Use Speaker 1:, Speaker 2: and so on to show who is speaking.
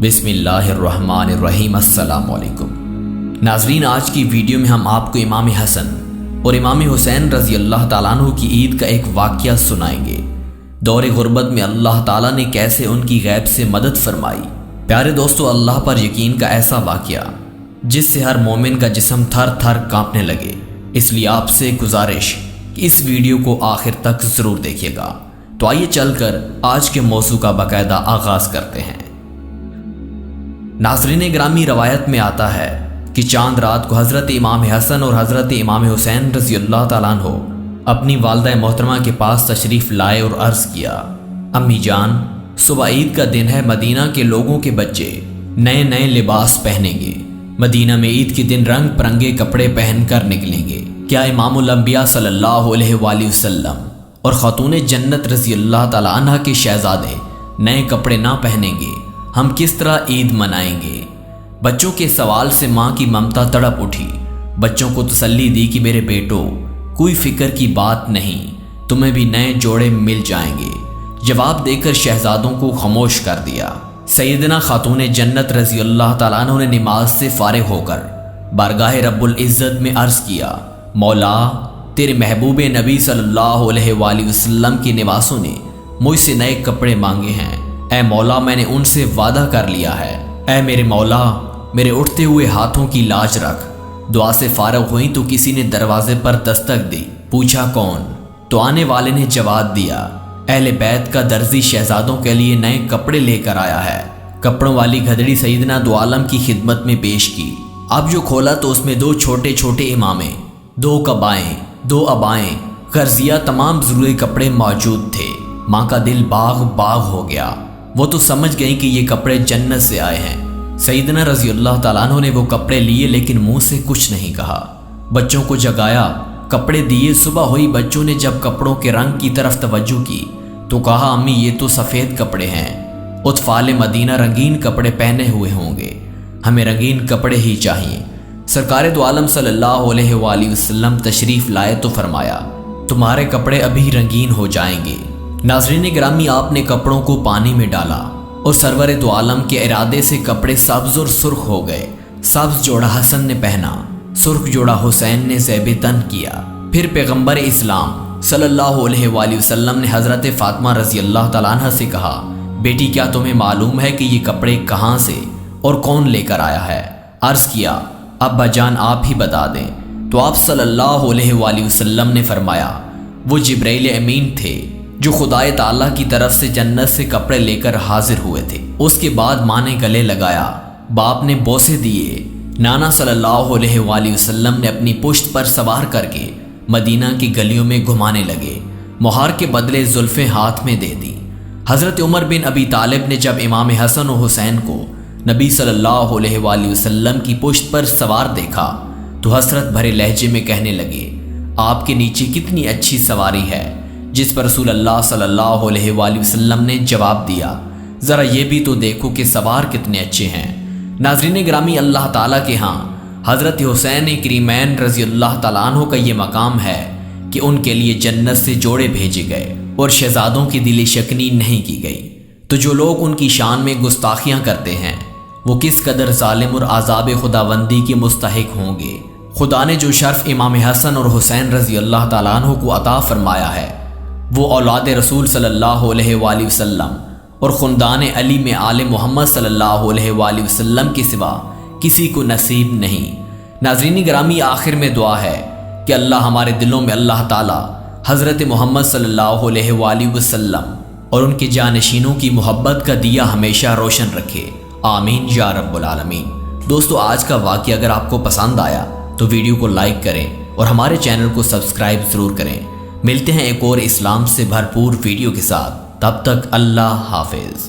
Speaker 1: بسم اللہ الرحمن الرحیم۔ السلام علیکم ناظرین، آج کی ویڈیو میں ہم آپ کو امام حسن اور امام حسین رضی اللہ تعالیٰ عنہ کی عید کا ایک واقعہ سنائیں گے۔ دور غربت میں اللہ تعالیٰ نے کیسے ان کی غیب سے مدد فرمائی۔ پیارے دوستو، اللہ پر یقین کا ایسا واقعہ جس سے ہر مومن کا جسم تھر تھر کانپنے لگے، اس لیے آپ سے گزارش کہ اس ویڈیو کو آخر تک ضرور دیکھیے گا۔ تو آئیے چل کر آج کے موضوع کا باقاعدہ آغاز کرتے ہیں۔ ناظرین گرامی، روایت میں آتا ہے کہ چاند رات کو حضرت امام حسن اور حضرت امام حسین رضی اللہ تعالیٰ عنہ اپنی والدہ محترمہ کے پاس تشریف لائے اور عرض کیا، امی جان، صبح عید کا دن ہے، مدینہ کے لوگوں کے بچے نئے نئے لباس پہنیں گے، مدینہ میں عید کے دن رنگ برنگے کپڑے پہن کر نکلیں گے، کیا امام الانبیاء صلی اللہ علیہ وآلہ وسلم اور خاتون جنت رضی اللہ تعالیٰ عنہ کے شہزادے نئے کپڑے نہ پہنیں گے؟ ہم کس طرح عید منائیں گے؟ بچوں کے سوال سے ماں کی ممتا تڑپ اٹھی، بچوں کو تسلی دی کہ میرے بیٹو، کوئی فکر کی بات نہیں، تمہیں بھی نئے جوڑے مل جائیں گے۔ جواب دے کر شہزادوں کو خاموش کر دیا۔ سیدنا خاتون جنت رضی اللہ تعالیٰ عنہ نے نماز سے فارغ ہو کر بارگاہ رب العزت میں عرض کیا، مولا، تیرے محبوب نبی صلی اللہ علیہ وآلہ وسلم کے نواسوں نے مجھ سے نئے کپڑے مانگے ہیں، اے مولا، میں نے ان سے وعدہ کر لیا ہے، اے میرے مولا، میرے اٹھتے ہوئے ہاتھوں کی لاج رکھ۔ دعا سے فارغ ہوئی تو کسی نے دروازے پر دستک دی، پوچھا کون؟ تو آنے والے نے جواب دیا، اہل بیت کا درزی شہزادوں کے لیے نئے کپڑے لے کر آیا ہے۔ کپڑوں والی گھڑی سیدنا دو عالم کی خدمت میں پیش کی۔ اب جو کھولا تو اس میں دو چھوٹے چھوٹے امامے، دو قبائیں، دو ابائیں، غرزیہ، تمام ضروری کپڑے موجود تھے۔ ماں کا دل باغ باغ ہو گیا، وہ تو سمجھ گئی کہ یہ کپڑے جنت سے آئے ہیں۔ سیدنا رضی اللہ تعالیٰ عنہ نے وہ کپڑے لیے لیکن منہ سے کچھ نہیں کہا۔ بچوں کو جگایا، کپڑے دیے۔ صبح ہوئی، بچوں نے جب کپڑوں کے رنگ کی طرف توجہ کی تو کہا، امی، یہ تو سفید کپڑے ہیں، اطفال مدینہ رنگین کپڑے پہنے ہوئے ہوں گے، ہمیں رنگین کپڑے ہی چاہیے۔ سرکار دو عالم صلی اللہ علیہ وآلہ وسلم تشریف لائے تو فرمایا، تمہارے کپڑے ابھی رنگین ہو جائیں گے۔ ناظرین گرامی، آپ نے کپڑوں کو پانی میں ڈالا اور سرور دو عالم کے ارادے سے کپڑے سبز اور سرخ ہو گئے۔ سبز جوڑا حسن نے پہنا، سرخ جوڑا حسین نے زیب تن کیا۔ پھر پیغمبر اسلام صلی اللہ علیہ وآلہ وسلم نے حضرت فاطمہ رضی اللہ تعالیٰ عنہ سے کہا، بیٹی، کیا تمہیں معلوم ہے کہ یہ کپڑے کہاں سے اور کون لے کر آیا ہے؟ عرض کیا، ابا جان آپ ہی بتا دیں۔ تو آپ صلی اللہ علیہ وآلہ وسلم نے فرمایا، وہ جبرائیل امین تھے جو خدائے تعالیٰ کی طرف سے جنت سے کپڑے لے کر حاضر ہوئے تھے۔ اس کے بعد ماں نے گلے لگایا، باپ نے بوسے دیے، نانا صلی اللہ علیہ وآلہ وسلم نے اپنی پشت پر سوار کر کے مدینہ کی گلیوں میں گھمانے لگے، مہار کے بدلے زلفیں ہاتھ میں دے دی۔ حضرت عمر بن ابی طالب نے جب امام حسن و حسین کو نبی صلی اللہ علیہ وآلہ وسلم کی پشت پر سوار دیکھا تو حسرت بھرے لہجے میں کہنے لگے، آپ کے نیچے کتنی اچھی سواری ہے، جس پر رسول اللہ صلی اللہ علیہ وآلہ وسلم نے جواب دیا، ذرا یہ بھی تو دیکھو کہ سوار کتنے اچھے ہیں۔ ناظرین گرامی، اللہ تعالیٰ کے ہاں حضرت حسین کریمین رضی اللہ تعالیٰ عنہ کا یہ مقام ہے کہ ان کے لیے جنت سے جوڑے بھیجے گئے اور شہزادوں کی دل شکنی نہیں کی گئی۔ تو جو لوگ ان کی شان میں گستاخیاں کرتے ہیں وہ کس قدر ظالم اور عذاب خداوندی کے مستحق ہوں گے۔ خدا نے جو شرف امام حسن اور حسین رضی اللہ تعالیٰ عنہ کو عطا فرمایا ہے وہ اولاد رسول صلی اللہ علیہ وآلہ وسلم اور خاندان علی میں آل محمد صلی اللہ علیہ وآلہ وسلم کے سوا کسی کو نصیب نہیں۔ ناظرین گرامی، آخر میں دعا ہے کہ اللہ ہمارے دلوں میں اللہ تعالی حضرت محمد صلی اللہ علیہ وآلہ وسلم اور ان کے جانشینوں کی محبت کا دیا ہمیشہ روشن رکھے، آمین یا رب العالمین۔ دوستو، آج کا واقعہ اگر آپ کو پسند آیا تو ویڈیو کو لائک کریں اور ہمارے چینل کو سبسکرائب ضرور کریں۔ ملتے ہیں ایک اور اسلام سے بھرپور ویڈیو کے ساتھ، تب تک اللہ حافظ۔